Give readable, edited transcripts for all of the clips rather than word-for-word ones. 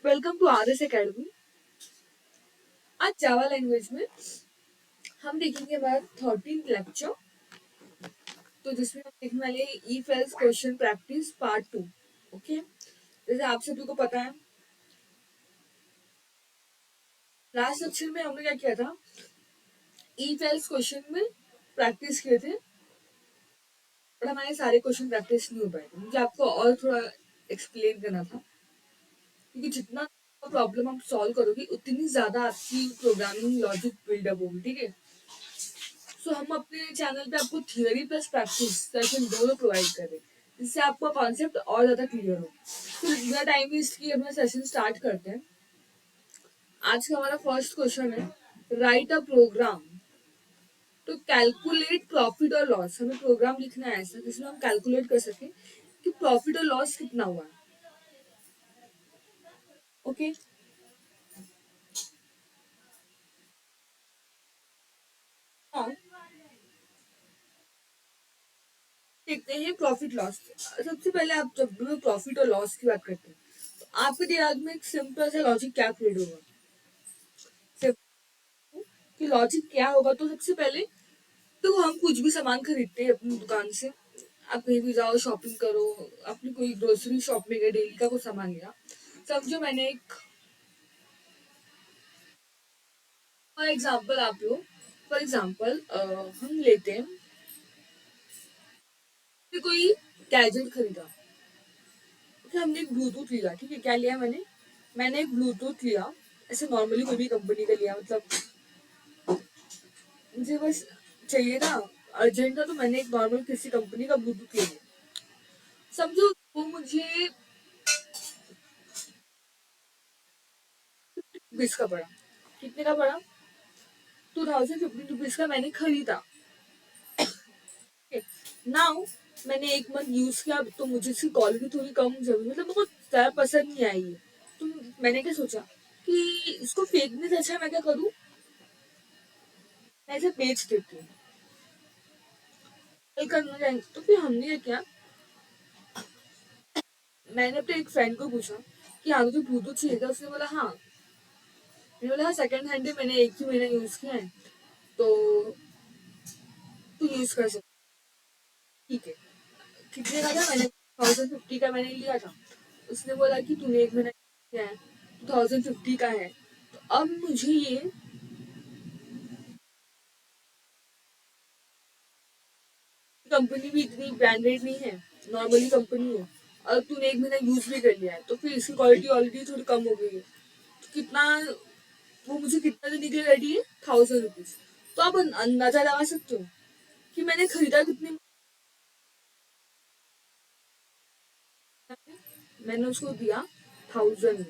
Welcome to R S academy. आज Java language में हम देखेंगे हमारा 13th लेक्चर, तो जिसमें हम देखने वाले if else question practice part 2। Okay, जैसे आप सभी को पता है लास्ट लेक्चर में हमने क्या किया था, इफ एल्स क्वेश्चन में प्रैक्टिस किए थे, और हमारे सारे क्वेश्चन प्रैक्टिस नहीं हो पाए थे। मुझे आपको और थोड़ा एक्सप्लेन करना था, क्योंकि जितना प्रॉब्लम आप सॉल्व करोगे उतनी ज्यादा आपकी प्रोग्रामिंग लॉजिक बिल्डअप होगी। ठीक है, सो हम अपने चैनल पे आपको थियोरी प्लस प्रैक्टिस सेशन दोनों प्रोवाइड करें, जिससे आपका कॉन्सेप्ट और ज्यादा क्लियर हो। तो बिना टाइम वेस्ट किए अपना सेशन स्टार्ट करते हैं। आज का हमारा फर्स्ट क्वेश्चन है, राइट अ प्रोग्राम तो कैलकुलेट प्रॉफिट और लॉस। हमें प्रोग्राम लिखना है ऐसा जिसमें हम कैलकुलेट कर सके कि प्रॉफिट और लॉस कितना हुआ है। ओके, हाँ, देखते हैं प्रॉफिट लॉस। सबसे पहले आप जब भी प्रॉफिट और लॉस की बात करते हैं तो आपके दिमाग में एक सिंपल सा लॉजिक क्या क्रिएट होगा, कि लॉजिक क्या होगा। तो सबसे पहले तो हम कुछ भी सामान खरीदते हैं अपनी दुकान से, आप कहीं भी जाओ शॉपिंग करो, अपनी कोई ग्रोसरी शॉप में गए, डेली का कुछ सामान लिया। समझो मैंने एक फॉर एग्जाम्पल आप लो, फॉर एग्जाम्पल हम लेते हैं कि कोई गैजेट खरीदा। कि हमने एक ब्लूटूथ लिया, ठीक है, क्या लिया मैंने एक ब्लूटूथ लिया। ऐसे नॉर्मली कोई भी कंपनी का लिया, मतलब मुझे बस चाहिए था, अर्जेंट था, तो मैंने एक नॉर्मल किसी कंपनी का ब्लूटूथ ले लिया। समझो वो मुझे 20 का पड़ा। कितने का पड़ा? 2015 रुपीज का मैंने खरीदा। नाउ मैंने एक मंथ यूज किया तो मुझे इसकी क्वालिटी थोड़ी कम जमी, मतलब मेरे को ज्यादा पसंद नहीं आई है। तो मैंने क्या सोचा कि इसको फेंकने से अच्छा मैं क्या करूँ, मैं इसे बेच देती हूँ। कल करना जाएंगे तो फिर हमने क्या किया, मैंने अपने एक फ्रेंड को पूछा कि हाँ तुझे ब्लूटूथ चाहिए था। उसने बोला हाँ। मैंने बोला हाँ, सेकंड हैंड है, मैंने एक ही महीना यूज किया है, तो तू यूज कर सकती। ठीक है, कितने का था? मैंने 1050 का मैंने लिया था। उसने बोला कि तूने एक महीना किया है, 2050 का है। तो अब मुझे ये कंपनी भी इतनी ब्रांडेड नहीं है, नॉर्मली कंपनी है, और तूने एक महीना यूज भी कर लिया है, तो फिर इसकी क्वालिटी ऑलरेडी थोड़ी कम हो गई है। तो कितना, वो मुझे कितना देने के लिए रेडी है? 1000 रुपीज। तो आप अंदाजा लगा सकते हो कि मैंने खरीदा कितने में। मैंने उसको दिया 1000 में।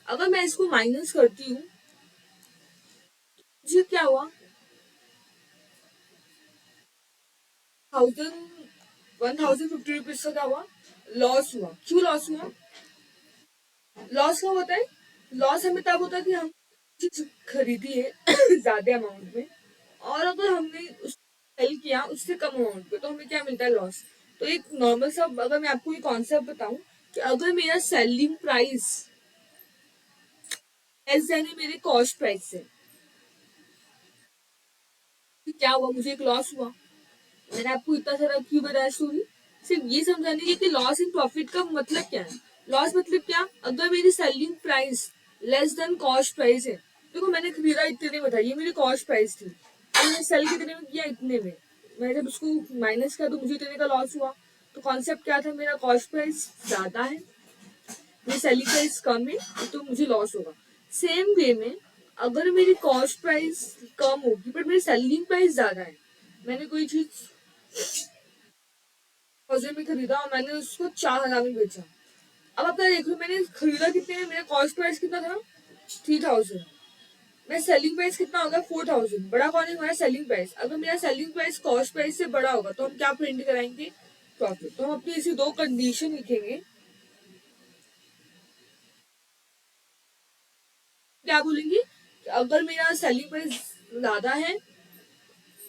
अगर मैं इसको माइनस करती हूँ, मुझे क्या हुआ? 1050 रुपीज का क्या हुआ? लॉस हुआ। क्यों लॉस हुआ? लॉस कब होता है? लॉस हमें तब होता है कि हम चीज खरीदी है ज्यादा अमाउंट में, और अगर हमने उसको सेल किया उससे कम अमाउंट पे, तो हमें क्या मिलता है? लॉस। तो एक नॉर्मल सा, अगर मैं आपको ये कॉन्सेप्ट बताऊं कि अगर मेरा सेलिंग प्राइस लेस देन है मेरे कॉस्ट प्राइस से, तो क्या हुआ? मुझे एक लॉस हुआ। मैंने आपको इतना सारा क्यों बताया स्टोरी? सिर्फ ये समझाने के कि लॉस इन प्रॉफिट का मतलब क्या है। लॉस मतलब क्या? अगर मेरी selling price less than cost price है, देखो मैंने खरीदा इतने में था, ये मेरी कॉस्ट प्राइस थी, मैंने सेल कितने में किया? इतने में। मैं जब उसको माइनस किया तो मुझे इतने का लॉस हुआ। तो कॉन्सेप्ट क्या था? मेरा कॉस्ट प्राइस ज्यादा है, मेरी सेलिंग प्राइस कम है, तो मुझे लॉस होगा। सेम वे में अगर मेरी कॉस्ट प्राइस कम होगी पर मेरी सेलिंग प्राइस ज्यादा है, मैंने कोई चीज 1000 में खरीदा और मैंने उसको 4000 में बेचा। अब आप देख लो मैंने खरीदा कितने में, मेरा कॉस्ट प्राइस कितना था? 3000। मेरा सेलिंग प्राइस कितना होगा? 4000। बड़ा कौन है? हमारा सेलिंग प्राइस। अगर मेरा सेलिंग प्राइस कॉस्ट प्राइस से बड़ा होगा तो हम क्या प्रिंट कराएंगे? प्रॉफिट। तो हम अपनी ऐसी दो कंडीशन लिखेंगे। क्या बोलेंगे कि अगर मेरा सेलिंग प्राइस ज्यादा है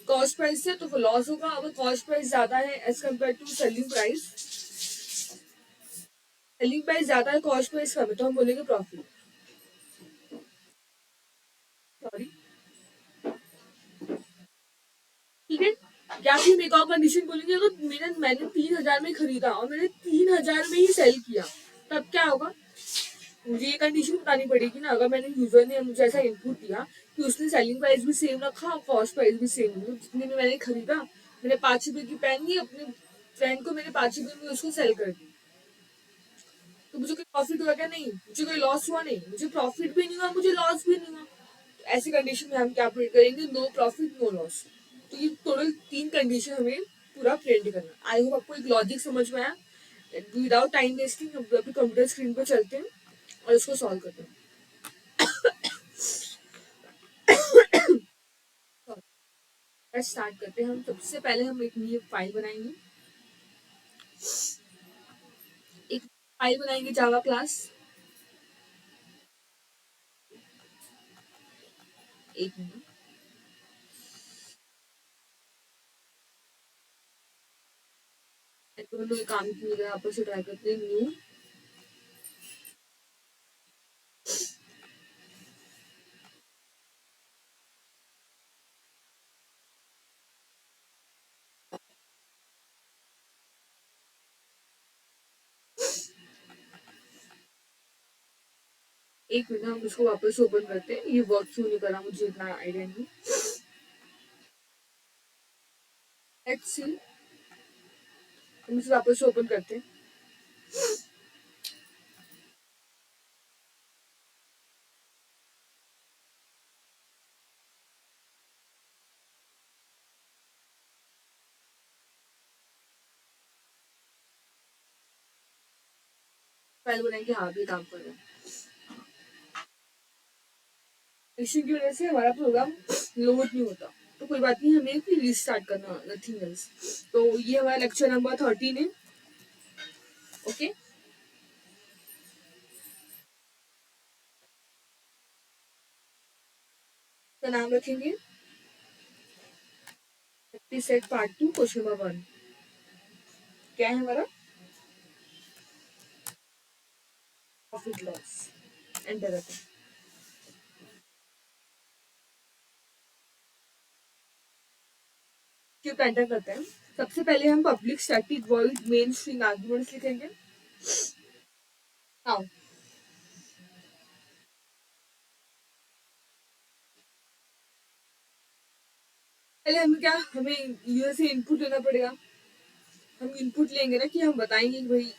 कॉस्ट प्राइस से तो फिर लॉस होगा, अगर कॉस्ट प्राइस ज्यादा है as compare to selling price, selling price ज्यादा है कॉस्ट प्राइस कम है, तो हम बोलेंगे प्रॉफिट। सॉरी, ठीक है। या फिर एक और कंडीशन बोलेंगे, अगर मैंने 3,000 में खरीदा और मैंने 3,000 में ही सेल किया, तब क्या होगा? मुझे ये कंडीशन बतानी पड़ेगी ना। अगर मैंने यूजर ने मुझे ऐसा इनपुट दिया कि उसने सेलिंग प्राइस भी सेम रखा और कॉस्ट प्राइस भी सेम, मतलब जितने में मैंने खरीदा, मैंने 5 रुपए की पेन ली, अपने फ्रेंड को मैंने 5 रुपए में उसको सेल कर दी, तो मुझे कोई प्रॉफिट हुआ क्या? नहीं। मुझे कोई लॉस हुआ? नहीं। मुझे प्रॉफिट भी नहीं हुआ, मुझे लॉस भी नहीं हुआ। तो ऐसी कंडीशन में हम क्या प्रिंट करेंगे? No profit no loss. तो ये टोटल 3 कंडीशन हमें पूरा प्रिंट करना। आई होप आपको एक लॉजिक समझ में आया। विदाउट टाइम वेस्टिंग हम अपने कंप्यूटर स्क्रीन पर चलते हैं और इसको सॉल्व करते हैं। स्टार्ट करते हैं। हम सबसे पहले हम एक न्यू फाइल बनाएंगे, एक फाइल बनाएंगे जावा क्लास। एक मिनट, दोनों काम की जगह आपस से ट्राई करते हैं। न्यू, एक मिनट, हम इसको वापस ओपन करते हैं। ये वर्क क्यों नहीं करा मुझे इतना आइडिया नहीं। लेट्स सी, हम इसे वापस ओपन करते हैं। फाइल बनाएंगे, हाँ भी काम कर रहे हैं। इश्यू की वजह से हमारा प्रोग्राम लोड नहीं होता, तो कोई बात नहीं, हमें फिर रीस्टार्ट करना, नथिंग एल्स। तो ये हमारा लेक्चर नंबर 13 है। ओके, तो नाम रखेंगे सेट पार्ट 2 क्वेश्चन नंबर 1। क्या है हमारा? Profit loss. एंटर करते हैं। क्यों एंटर करते हैं? सबसे पहले हम public static void main string arguments लिखेंगे। हाँ, पहले हमें यूजर से इनपुट लेना पड़ेगा। हम इनपुट लेंगे ना, कि हम बताएंगे कि भाई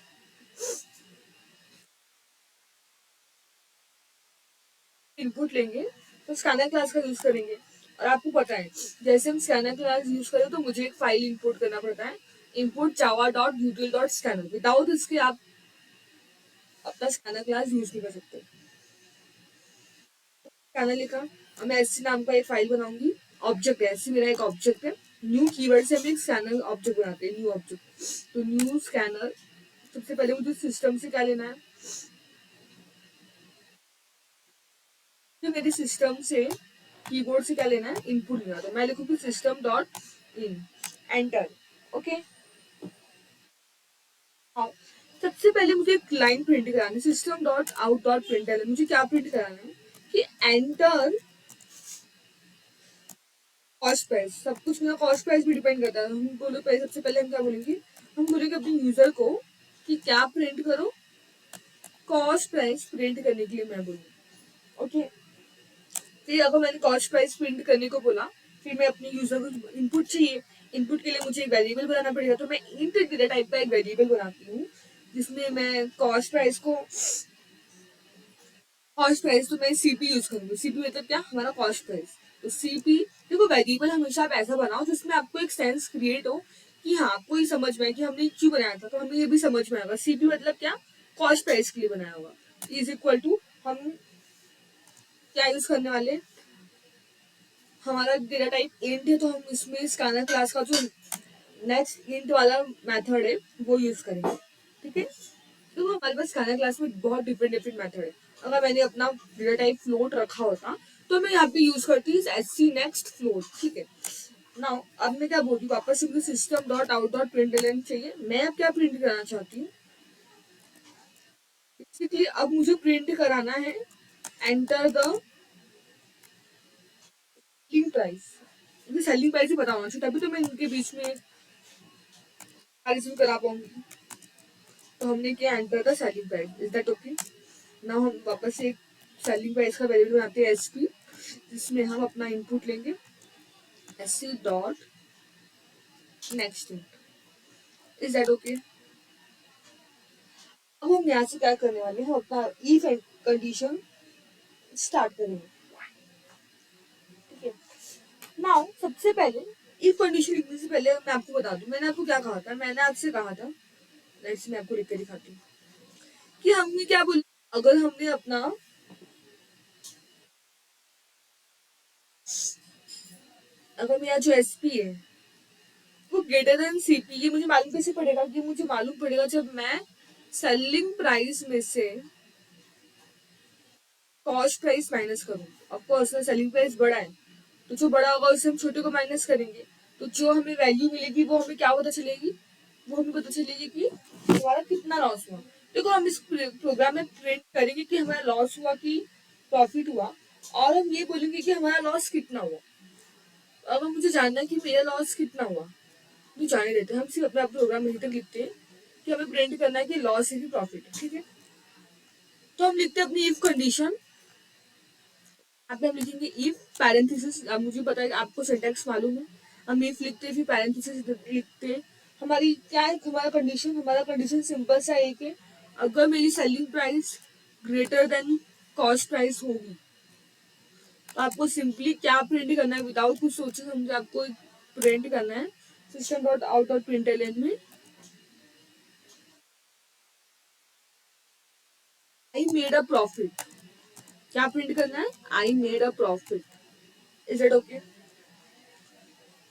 इनपुट लेंगे, तो स्कैनर क्लास का यूज करेंगे। और आपको पता है, जैसे हम स्कैनर क्लास यूज करें तो मुझे एक फाइल इंपोर्ट करना पड़ता है, import Java dot यूटिल dot scanner. Without इसके आप अपना स्कैनर क्लास यूज नहीं कर सकते। स्कैनर लिखा, अब मैं एससी नाम का एक फाइल बनाऊंगी। ऑब्जेक्ट है, एससी मेरा एक ऑब्जेक्ट है। न्यू कीवर्ड से हम एक स्कैनर ऑब्जेक्ट बनाते हैं, न्यू ऑब्जेक्ट। तो न्यू स्कैनर, सबसे पहले मुझे सिस्टम से क्या लेना है? तो मेरे सिस्टम से, कीबोर्ड से क्या लेना है? इनपुट लेना। तो मैं लिखूंगी system dot in, enter. Okay, हाँ। सबसे पहले मुझे एक लाइन प्रिंट करानी है, system dot out dot print. मुझे क्या प्रिंट कराना है? कि एंटर कॉस्ट प्राइस। सब कुछ मेरा कॉस्ट प्राइस भी डिपेंड करता है। हम बोलो पहले, सबसे पहले हम क्या बोलेंगे? हम बोलेंगे अपने यूजर को कि क्या प्रिंट करो? कॉस्ट प्राइस प्रिंट करने के लिए मैं बोलूँ। ओके, फिर अगर मैंने कॉस्ट प्राइस प्रिंट करने को बोला, फिर मैं अपने यूजर को इनपुट चाहिए। इनपुट के लिए मुझे एक वेरिएबल बनाना पड़ेगा, तो मैं इंट डेटा टाइप का एक वेरिएबल बनाती हूँ, जिसमें मैं कॉस्ट प्राइस को, कॉस्ट प्राइस तो मैं सीपी यूज करूंगी। सीपी मतलब क्या? हमारा कॉस्ट प्राइस। तो सीपी, देखो वेरिएबल हमेशा आप ऐसा बनाओ जिसमें आपको एक सेंस क्रिएट हो, कि हाँ आपको ये समझ में आए कि हमने क्यों बनाया था, तो हमें ये भी समझ में आएगा। सीपी मतलब क्या? कॉस्ट प्राइस के लिए बनाया होगा। इज इक्वल टू, हम क्या यूज करने वाले? हमारा डेटा टाइप इंट है, तो हम इसमें स्कैनर क्लास का जो नेक्स्ट इंट वाला मेथड है वो यूज करेंगे। ठीक है, तो हमारे पास स्कैनर क्लास में बहुत डिफरेंट डिफरेंट मेथड है। अगर मैंने अपना डेटा टाइप फ्लोट रखा होता, तो मैं यहाँ पे यूज करती हूँ एस सी नेक्स्ट फ्लोट। ठीक है, नाउ अब मैं क्या बोलती हूँ वापस से? मुझे system dot out dot print चाहिए। मैं अब क्या प्रिंट कराना चाहती हूँ? बेसिकली अब मुझे प्रिंट कराना है एंटर द प्राइस, मुझे सेलिंग प्राइस ही पता होना चाहिए, तभी तो मैं इनके बीच में कंपैरिजन करा पाऊंगी। तो हमने क्या enter the selling price, is that okay? Now हम वापस से एक सेलिंग प्राइस का वेरिएबल बनाते हैं एसपी, जिसमें हम अपना इनपुट लेंगे SC dot next, is that okay? अब हम यहाँ से क्या करने वाले हैं, हम अपना इफ कंडीशन स्टार्ट करेंगे। ठीक है, नाउ सबसे पहले इफ कंडीशन लिखने से पहले मैं आपको बता दूं, मैंने आपको क्या कहा था, मैंने आपसे कहा था, लेट्स मैं आपको लिख के दिखाती हूँ कि हमने क्या बोला। अगर हमने अपना अगर मेरा जो एसपी है वो ग्रेटर देन सीपी, ये मुझे मालूम कैसे पड़ेगा? कि मुझे मालूम पड़ेगा जब मैं सेलिंग प्राइस में से कॉस्ट प्राइस माइनस करूँ। ऑफकोर्स सेलिंग प्राइस बड़ा है, तो जो बड़ा होगा उससे हम छोटे को माइनस करेंगे, तो जो हमें वैल्यू मिलेगी वो हमें क्या पता चलेगी, वो हमें पता चलेगी कि हमारा कितना लॉस हुआ। देखो हम इस प्रोग्राम में प्रिंट करेंगे कि हमारा लॉस हुआ कि प्रॉफिट हुआ, और हम ये बोलेंगे कि हमारा लॉस कितना हुआ। अगर मुझे जानना है कि मेरा लॉस कितना हुआ तो जाने देते हैं, हम सिर्फ अपना प्रोग्राम यहीं तक लिखते हैं कि हमें प्रिंट करना है कि लॉस है कि प्रॉफिट है। ठीक है, तो हम लिखते हैं अपनी इफ कंडीशन। यहाँ पे हम लिखेंगे इफ पैरेंथेसिस, अब मुझे पता है कि आपको सिंटैक्स मालूम है, हम इफ लिखते हैं फिर पैरेंथेसिस लिखते हैं। हमारी क्या है, हमारा कंडीशन सिंपल सा एक है, अगर मेरी selling price greater than cost price होगी तो आपको सिंपली क्या प्रिंट करना है, विदाउट कुछ सोचे समझे आपको प्रिंट करना है system dot out dot println में आई मेड अ प्रॉफिट। क्या प्रिंट करना है? I made a profit. Is it okay?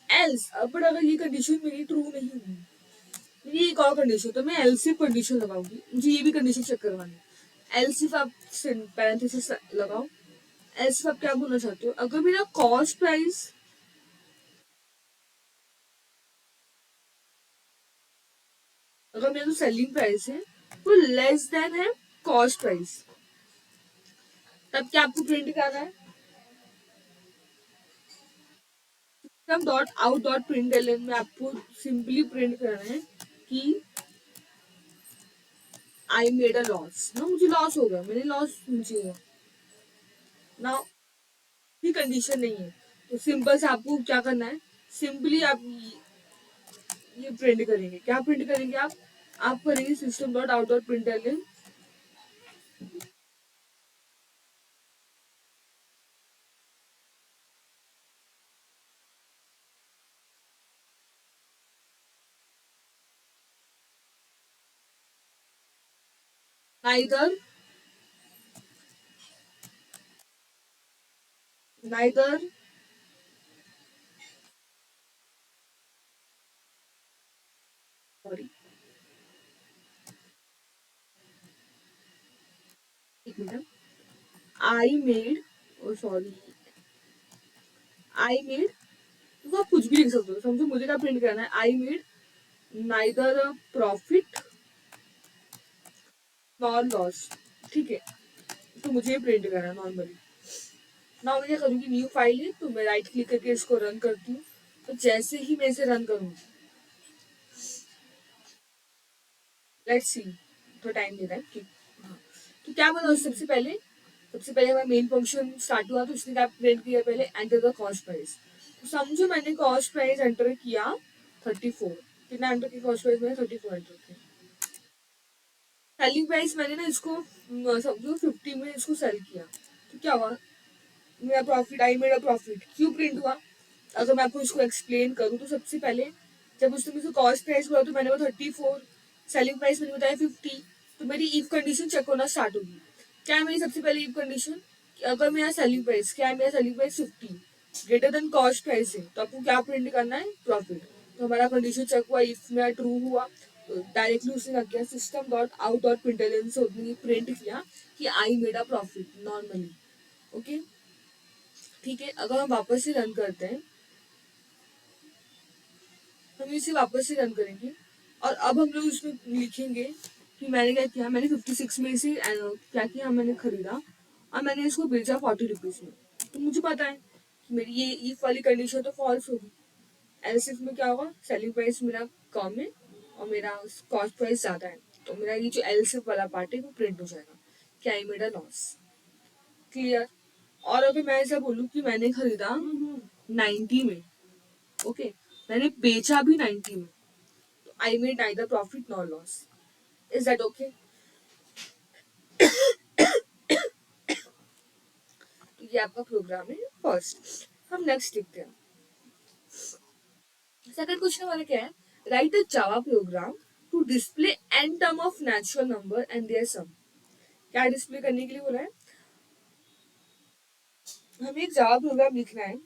Else, but अगर ये कंडीशन मेरी ट्रू नहीं हुई, मेरी एक और कंडीशन, तो मैं एल्सिफ कंडीशन लगाऊंगी, मुझे ये भी कंडीशन चेक करवानी है। एल्सिफ आप पैरेंथेसिस लगाओ। एल्सिफ आप क्या बोलना चाहते हो, अगर मेरा कॉस्ट प्राइस, अगर मेरा जो सेलिंग प्राइस है वो लेस देन है कॉस्ट प्राइस, तब क्या आपको प्रिंट करना है? System dot out dot print L में आपको सिंपली प्रिंट करना है कि आई मेड अ लॉस ना, मुझे लॉस हो गया, मैंने लॉस मुझे हुआ ना, ये कंडीशन नहीं है। तो सिंपल से आपको क्या करना है, सिंपली आप ये प्रिंट करेंगे। क्या प्रिंट करेंगे आप करेंगे system dot out dot print L neither neither sorry एक minute, I made, sorry I made, तो आप कुछ भी लिख सकते हो, समझो मुझे क्या प्रिंट करना है, I made neither profit nor loss. ठीक है, तो मुझे प्रिंट करना है नॉर्मली। ना मैं क्या करूँगी, न्यू फाइल है तो मैं राइट क्लिक करके इसको रन करती हूँ। तो जैसे ही मैं इसे रन करूँगी, लेट्स सी, तो टाइम ले रहा है कि हाँ, तो क्या बोला सबसे पहले हमारा मेन फंक्शन स्टार्ट हुआ, तो उसने क्या प्रिंट किया, पहले एंटर द कॉस्ट प्राइस। तो समझो मैंने कॉस्ट प्राइस एंटर किया 34, कितना एंटर किया कॉस्ट प्राइस, मैंने 34 एंटर किया। सेलिंग प्राइस मैंने ना इसको समझो 50 में इसको सेल किया, तो क्या हुआ, मेरा प्रॉफिट, आई मेरा प्रॉफिट क्यों प्रिंट हुआ? अगर मैं आपको इसको एक्सप्लेन करूँ तो सबसे पहले जब उसने मुझे कॉस्ट प्राइस बोला तो मैंने वो 34, सेलिंग प्राइस मैंने बताया 50, तो मेरी इफ कंडीशन चेक होना स्टार्ट होगी। क्या है मेरी सबसे पहले इफ कंडीशन, अगर मेरा सेलिंग प्राइस, क्या है मेरा selling price 50 greater than cost price है, तो आपको क्या प्रिंट करना है, प्रॉफिट। तो हमारा कंडीशन चेक हुआ, इफ मेरा ट्रू हुआ तो डायरेक्टली उसने क्या किया, system dot out dot println से उसने प्रिंट किया कि I made a profit normally. Okay, ठीक है, अगर हम वापस से रन करते हैं, हम इसे वापस से रन करेंगे, और अब हम लोग उसमें लिखेंगे कि मैंने क्या किया, मैंने 56 में से क्या किया, मैंने खरीदा और मैंने इसको बेचा 40 रुपीज में। तो मुझे पता है मेरी ये इफ वाली कंडीशन तो फॉल्स होगी। एल्स इफ में क्या होगा, सेलिंग प्राइस मेरा कम है और मेरा कॉस्ट प्राइस ज्यादा है, तो मेरा ये जो एल्स इफ वाला पार्ट है वो प्रिंट हो जाएगा, क्या है मेरा लॉस। क्लियर। और अगर मैं ऐसा बोलूँ कि मैंने खरीदा 90 में, ओके, मैंने बेचा भी 90 में, तो I made neither profit nor loss. Is that okay? तो ये आपका प्रोग्राम है फर्स्ट। हम नेक्स्ट लिखते हैं। सेकंड क्वेश्चन हमारा क्या है, write a Java program to display n term of natural number and their sum. क्या डिस्प्ले करने के लिए बोला है, हमें एक जावा प्रोग्राम लिखना है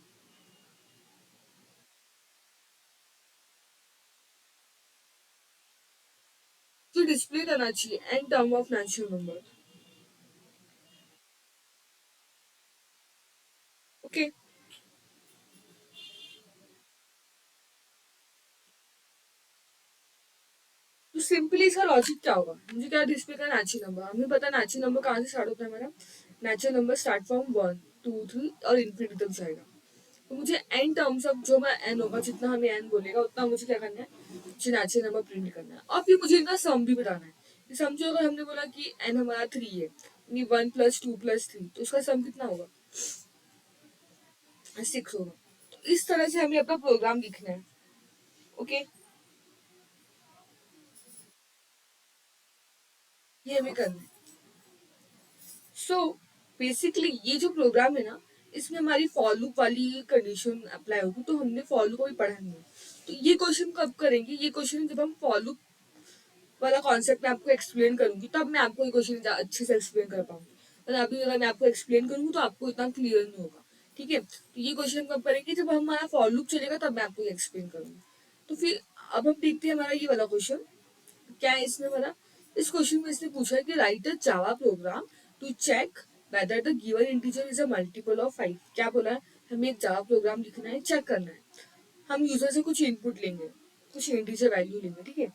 जो डिस्प्ले करना चाहिए in term of natural number. Okay, तो सिंपली इसका लॉजिक क्या होगा, मुझे क्या डिस्प्ले का नेचुरल नंबर, हमें पता है नेचुरल नंबर कहाँ से स्टार्ट होता है हमारा, नेचुरल नंबर स्टार्ट फ्रॉम 1 2 3 और इन्फिनिटी तक जाएगा। तो मुझे एन टर्म्स ऑफ जो मैं एन होगा, जितना हमें एन बोलेगा उतना मुझे क्या करना है, मुझे नेचुरल नंबर प्रिंट करना है। और फिर मुझे इनका सम भी बताना है। ये समझो अगर हमने बोला कि एन हमारा 3 है, यानी 1 + 2 + 3, तो उसका सम कितना होगा, 6 होगा। तो इस तरह से हमें अपना प्रोग्राम लिखना है। ओके, ये हमें करना है। सो बेसिकली ये जो प्रोग्राम है ना, इसमें हमारी फॉर लूप वाली कंडीशन अप्लाई होगी, तो हमने फॉर लूप को भी पढ़ा नहीं है। तो ये क्वेश्चन कब करेंगे, ये क्वेश्चन जब हम फॉर लूप वाला कॉन्सेप्ट मैं आपको एक्सप्लेन करूंगी, तब मैं आपको ये क्वेश्चन अच्छे से एक्सप्लेन कर पाऊंगी। और अभी अगर मैं आपको एक्सप्लेन करूंगी तो आपको इतना क्लियर नहीं होगा। ठीक है, तो ये क्वेश्चन कब करेंगे, जब हमारा फॉर लूप चलेगा तब मैं आपको एक्सप्लेन करूंगी। तो फिर अब हम देखते हैं हमारा ये वाला क्वेश्चन क्या है। इसमें हमारा इस क्वेश्चन में इसने पूछा है कि write a Java program to check whether the given integer is a multiple of 5। क्या बोला है, हमें एक जावा प्रोग्राम लिखना है, चेक करना है। हम यूजर से कुछ इनपुट लेंगे, कुछ इंटीजर वैल्यू लेंगे, ठीक है,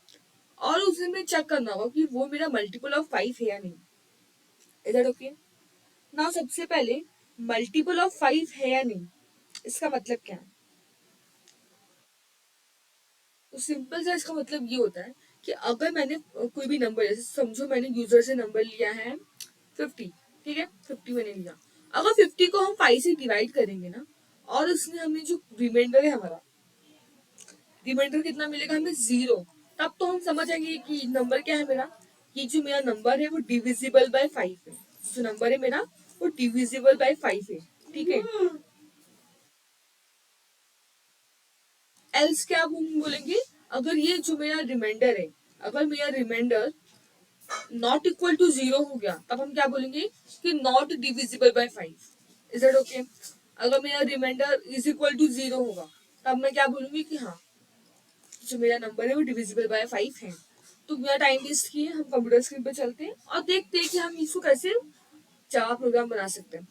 और उसे में चेक करना होगा कि वो मेरा मल्टीपल ऑफ 5 है या नहीं। Is that okay? नाउ सबसे पहले मल्टीपल ऑफ 5 है या नहीं, इसका मतलब क्या है। तो सिंपल सा इसका मतलब ये होता है कि अगर मैंने कोई भी नंबर, जैसे समझो मैंने यूजर से नंबर लिया है 50, ठीक है, 50 मैंने लिया। अगर 50 को हम 5 से डिवाइड करेंगे ना, और उसने हमें जो रिमाइंडर है हमारा, रिमाइंडर कितना मिलेगा हमें, 0, तब तो हम समझ आएंगे कि नंबर क्या है मेरा, ये जो मेरा नंबर है वो डिविजिबल बाय 5 है। जो नंबर है मेरा वो डिविजिबल बाय 5 है। ठीक है, एल्स क्या हम बोलेंगे, अगर ये जो मेरा रिमाइंडर है, अगर मेरा रिमाइंडर नॉट इक्वल टू 0 हो गया, तब हम क्या बोलेंगे कि not divisible by 5। Is that okay? अगर मेरा रिमाइंडर इज इक्वल टू 0 होगा, तब मैं क्या बोलूंगी कि हाँ, जो मेरा नंबर है वो डिविजिबल बाय 5 है। तो बिना टाइम वेस्ट किए हम कंप्यूटर स्क्रीन पे चलते हैं और देखते हैं कि हम इसको कैसे जावा प्रोग्राम बना सकते हैं।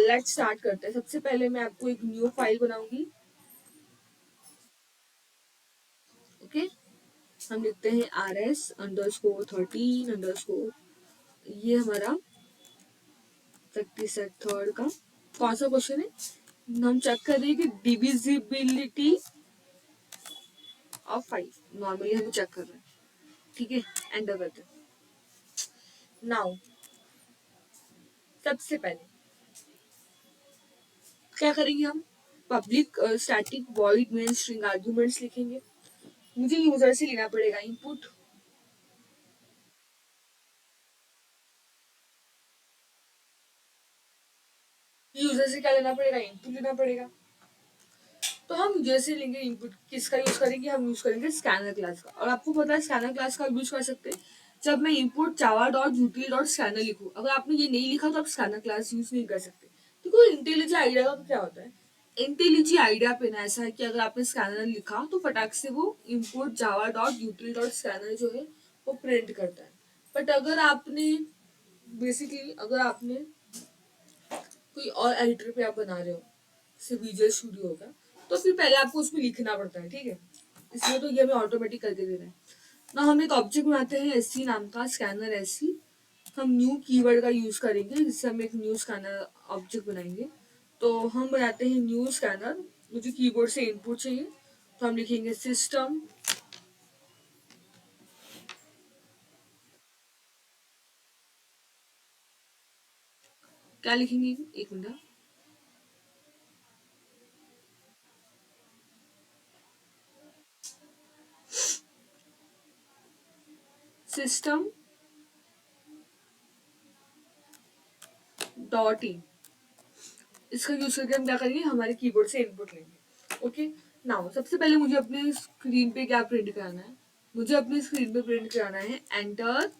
लेट्स स्टार्ट करते हैं। सबसे पहले मैं आपको एक न्यू फाइल बनाऊंगी। ओके, हम लिखते हैं RS_13_, ये हमारा 33rd का कौन सा क्वेश्चन है, हम चेक कर रहे हैं कि डिविजिबिलिटी ऑफ 5, नॉर्मली हम चेक कर रहे हैं। ठीक है, एंटर करते हैं। नाउ सबसे पहले क्या करेंगे, हम public static void main string arguments लिखेंगे। मुझे यूजर से लेना पड़ेगा इनपुट, यूजर से क्या लेना पड़ेगा, इनपुट लेना पड़ेगा। तो हम जैसे लेंगे इनपुट, किसका यूज करेंगे, हम यूज करेंगे स्कैनर क्लास का। और आपको पता है स्कैनर क्लास का यूज कर सकते हैं जब मैं इनपुट java.util.scanner लिखूं। अगर आपने ये नहीं लिखा तो आप स्कैनर क्लास यूज नहीं कर सकते। देखो इंटेलिजी आइडिया का क्या होता है, इंटेलिजी आइडिया पे ना ऐसा है कि अगर आपने स्कैनर लिखा तो फटाक से वो इनपुट java.util.scanner जो है वो प्रिंट करता है। बट अगर आपने बेसिकली अगर आपने कोई और एडिटर पे आप बना रहे हो, जैसे विजुअल स्टूडियो होगा, तो फिर पहले आपको उसमें लिखना पड़ता है। ठीक है, इसमें तो ये हमें ऑटोमेटिक करके दे रहा है ना। हम एक ऑब्जेक्ट बनाते हैं एससी नाम का, स्कैनर एससी। हम न्यू कीवर्ड का यूज करेंगे जिससे हम एक न्यू स्कैनर ऑब्जेक्ट बनाएंगे। तो हम बनाते हैं न्यू स्कैनर। मुझे कीबोर्ड से इनपुट चाहिए, तो हम लिखेंगे सिस्टम क्या लिखेंगे, एक मिनट, सिस्टम डॉट इन। इसका यूज करके हम क्या करेंगे, हमारे कीबोर्ड से इनपुट लेंगे। ओके, नाउ सबसे पहले मुझे अपने स्क्रीन पे क्या प्रिंट कराना है, मुझे अपनी स्क्रीन पे प्रिंट कराना है एंटर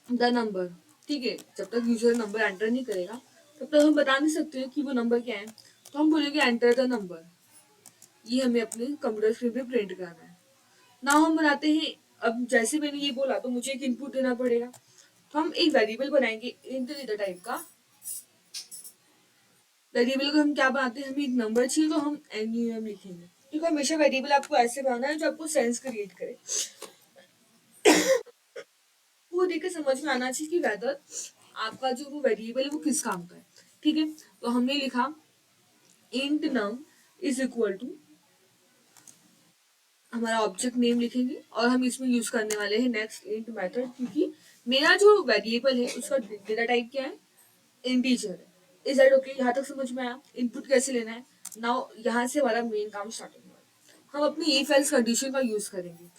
द नंबर। ठीक है, जब तक यूजर नंबर एंटर नहीं करेगा तब तक हम बता नहीं सकते कि वो नंबर क्या है, तो हम बोलेंगे एंटर द नंबर। ये हमें अपने कंप्यूटर स्क्रीन पे प्रिंट कराना है। ना हम बनाते हैं, अब जैसे मैंने ये बोला तो मुझे एक इनपुट देना पड़ेगा, तो हम एक वेरिएबल बनाएंगे इंट डेटा टाइप का। वेरिएबल को हम क्या बनाते हैं, हमें एक नंबर चाहिए तो हम एनयूएम लिखेंगे, क्योंकि हमेशा वेरिएबल आपको ऐसे बनाना है जो आपको सेंस क्रिएट करे, वो देख के समझ में आना चाहिए कि वेदर आपका जो वो वेरिएबल है वो किस काम का है। ठीक है, तो हमने लिखा int num is equal to, हमारा ऑब्जेक्ट नेम लिखेंगे और हम इसमें यूज करने वाले हैं नेक्स्ट इंट मेथड, क्योंकि मेरा जो वेरिएबल है उसका डेटा टाइप क्या है, इंटीजर है। इज दैट ओके, यहाँ तक समझ में आया इनपुट कैसे लेना है। नाउ यहाँ से हमारा मेन काम स्टार्ट होने वाला है, हम अपनी इफ एल्स कंडीशन का यूज करेंगे।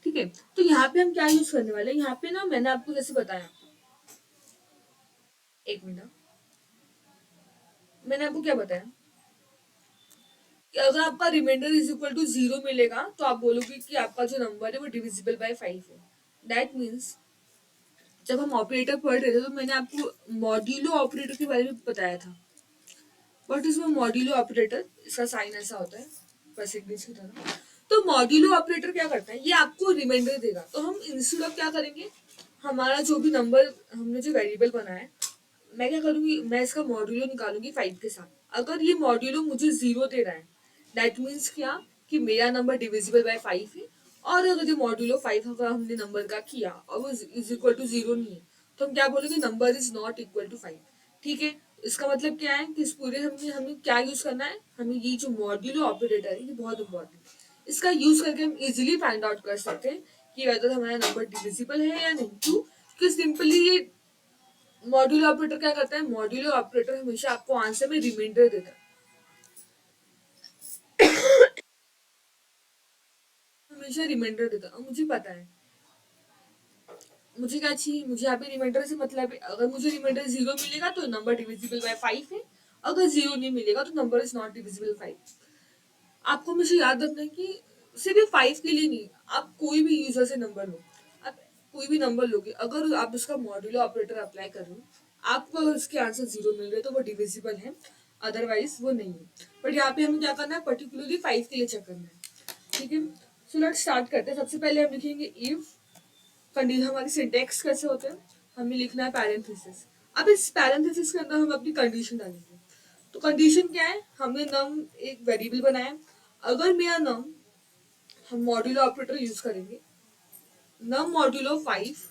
ठीक है, तो यहाँ पे हम क्या यूज करने वाले हैं, यहाँ पे ना मैंने आपको जैसे बताया, एक मिनट, मैंने आपको क्या बताया कि अगर आपका रिमाइंडर इज इक्वल टू 0 मिलेगा तो आप बोलोगे कि आपका जो नंबर है वो डिविजिबल बाय 5 है। दैट मीन्स जब हम ऑपरेटर पढ़ रहे थे तो मैंने आपको मॉड्यूलो ऑपरेटर के बारे में बताया था। व्हाट इज मॉड्यूलो ऑपरेटर, इसका साइन ऐसा होता है परसेंटेज की तरह। तो मॉड्यूलो ऑपरेटर क्या करता है, ये आपको रिमाइंडर देगा, तो हम इंस्टेड ऑफ क्या करेंगे, हमारा जो भी नंबर हमने जो वेरिएबल बनाया है, मैं क्या करूंगी, मैं इसका मॉड्यूलो निकालूंगी 5 के साथ। अगर ये मॉड्यूलो मुझे 0 दे रहा है, दैट मीन्स क्या, कि मेरा नंबर डिविजिबल बाय 5 है। और अगर जो मॉड्यूलो 5 अगर हमने नंबर का किया और वो इज इक्वल टू 0 नहीं है, तो हम क्या बोलेंगे, number is not equal to 5। ठीक है, इसका मतलब क्या है कि इस पूरे हमने हमें क्या यूज करना है, हमें ये जो मॉड्यूलो ऑपरेटर है ये बहुत इंपॉर्टेंट है। इसका यूज करके हम इजिली फाइंड आउट कर सकते हैं कि वेदर हमारा नंबर डिविजिबल है या नहीं। क्यों, क्योंकि सिंपली ये मॉड्यूलो ऑपरेटर क्या करता है, मॉड्यूलो ऑपरेटर हमेशा आपको आंसर में रिमाइंडर देता है, हमेशा रिमाइंडर देता है। और मुझे पता है मुझे क्या चाहिए, मुझे यहाँ पे रिमाइंडर से मतलब है, अगर मुझे रिमाइंडर 0 मिलेगा तो नंबर डिविजिबल बाय 5 है, अगर 0 नहीं मिलेगा तो नंबर इज नॉट डिविजिबल 5। आपको मुझे याद रखना है कि सिर्फ 5 के लिए नहीं, आप कोई भी यूजर से नंबर लो, आप कोई भी नंबर लोगे, अगर आप उसका मॉड्यूलो ऑपरेटर अप्लाई कर रहे हो, आपको अगर उसके आंसर 0 मिल रहे तो वो डिविजिबल है, अदरवाइज वो नहीं है। बट यहाँ पे हमें क्या करना है, पर्टिकुलरली 5 के लिए चेक करना है। ठीक है, सो लेट्स स्टार्ट करते हैं। सबसे पहले हम लिखेंगे इफ कंडीशन, हमारी सिंटेक्स कैसे होते हैं, हमें लिखना है पैरेंथेसिस। अब इस पैरेंथेसिस के अंदर हम अपनी कंडीशन डालेंगे। तो कंडीशन क्या है, हमने नम एक वेरिएबल बनाया, अगर मेरा नम, हम मॉड्यूलो ऑपरेटर यूज करेंगे, नम मॉड्यूलो 5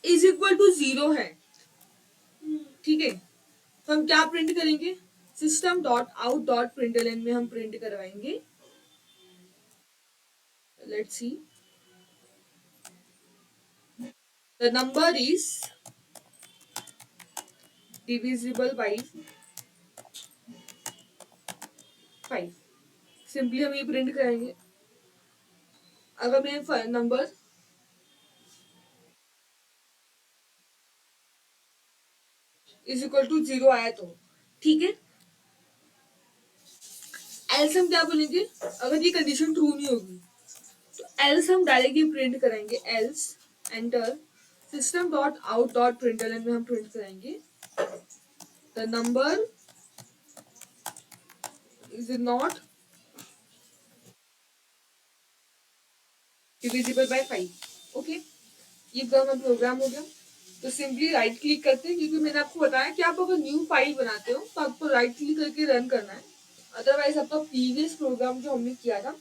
इज इक्वल टू 0 है। ठीक है, तो हम क्या प्रिंट करेंगे, system dot out dot println में हम प्रिंट करवाएंगे, let's see the number is divisible by 5। Simply हम ये प्रिंट करेंगे, अगर मेरे नंबर इज इक्वल टू 0 आया तो। ठीक है, एल्स हम क्या बोलेंगे, अगर ये कंडीशन ट्रू नहीं होगी तो एल्स हम डायरेक्टली प्रिंट करेंगे, else enter system dot out dot println में हम प्रिंट करेंगे the number is not divisible by 5। Okay, ये हमारा प्रोग्राम हो गया। तो सिंपली राइट क्लिक करते हैं, क्योंकि मैंने आपको बताया कि आप अगर न्यू फाइल बनाते हो तो आपको राइट क्लिक करके रन करना है, अदरवाइज आपका प्रीवियस प्रोग्राम जो हमने किया था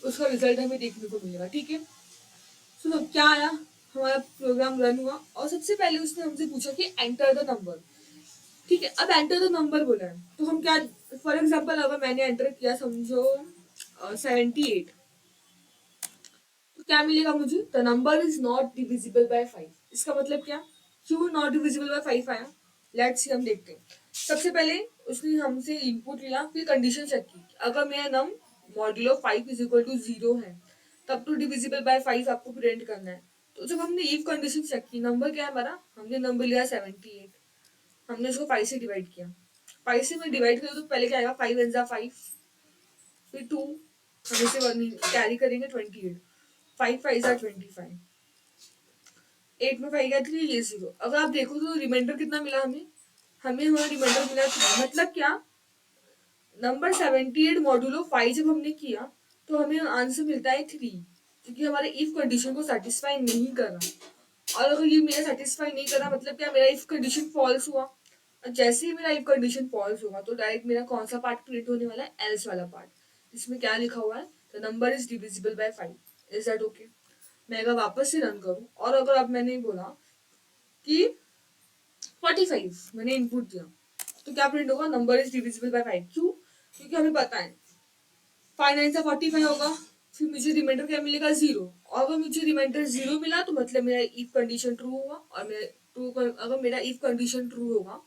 उसका रिजल्ट हमें देखने को मिलेगा। ठीक है, तो क्या आया, हमारा प्रोग्राम रन हुआ और सबसे पहले उसने हमसे पूछा कि एंटर द नंबर। ठीक है, अब एंटर द नंबर बोला है तो हम क्या, फॉर एग्जाम्पल अगर मैंने एंटर किया समझो 78, तो क्या मिलेगा मुझे, the number is not divisible by 5। इसका मतलब क्या, क्यों नॉट डिविजिबल बाय 5 आया, लेट्स सी, हम देखते हैं। सबसे पहले उसने हमसे इनपुट लिया, फिर कंडीशन चेक की, अगर मेरा नम मॉड्यूलो 5 इज इक्वल टू 0 है तब तो डिविजिबल बाय 5 आपको प्रिंट करना है। तो जब हमने इफ कंडीशन चेक की, नंबर क्या है हमारा, हमने नंबर लिया 78, हमने उसको 5 से डिवाइड किया, 5 से मैं डिवाइड करूँ तो पहले क्या आएगा, 5 वन जा 5, फिर 2, हम इसे कैरी करेंगे 28, 5 5 जा 25, 8 में 5 गया 3, ये 0। अगर आप देखो तो रिमाइंडर कितना मिला हमें, हमें हमारा रिमाइंडर मिला 3। मतलब क्या, नंबर 78 मॉड्यूलो 5 जब हमने किया तो हमें आंसर मिलता है 3, क्योंकि हमारे इफ कंडीशन को सेटिस्फाई नहीं कर रहा। और अगर ये मेरा सेटिस्फाई नहीं कर रहा मतलब क्या, मेरा इफ कंडीशन फॉल्स हुआ, और जैसे ही मेरा इफ कंडीशन फॉल्स होगा तो डायरेक्ट मेरा कौन सा पार्ट प्रिंट होने वाला है, एल्स वाला पार्ट, जिसमें क्या लिखा हुआ है, the number is divisible by 5। Is that okay? मैं अगर वापस से रन करूं और अगर अब मैंने बोला कि 45 मैंने इनपुट दिया, तो क्या प्रिंट होगा, नंबर इज डिविजिबल बाय 5। क्यों, क्योंकि हमें पता है 5 9 से 45 होगा, फिर मुझे रिमाइंडर क्या मिलेगा, 0। और अगर मुझे रिमाइंडर 0 मिला तो मतलब मेरा इफ कंडीशन ट्रू होगा, और मेरा ट्रू, अगर मेरा इफ कंडीशन ट्रू होगा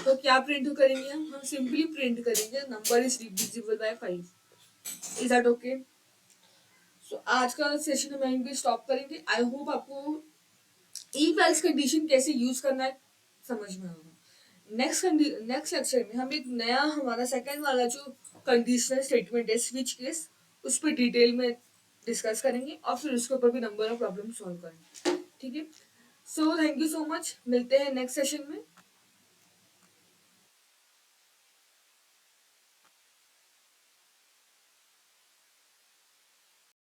तो क्या प्रिंट करेंगे, हम सिंपली प्रिंट करेंगे number is divisible by 5। Is that okay? So आज का सेशन हम यहीं पे स्टॉप करेंगे। आई होप आपको इफ एल्स कंडीशन कैसे यूज करना है समझ में आएगा। नेक्स्ट लेक्चर में हम एक नया, हमारा सेकंड वाला जो कंडीशनल स्टेटमेंट है, स्विच केस, उस पर डिटेल में डिस्कस करेंगे और फिर उसके ऊपर भी नंबर ऑफ प्रॉब्लम सॉल्व करेंगे। ठीक है, so thank you so much, मिलते हैं नेक्स्ट सेशन में।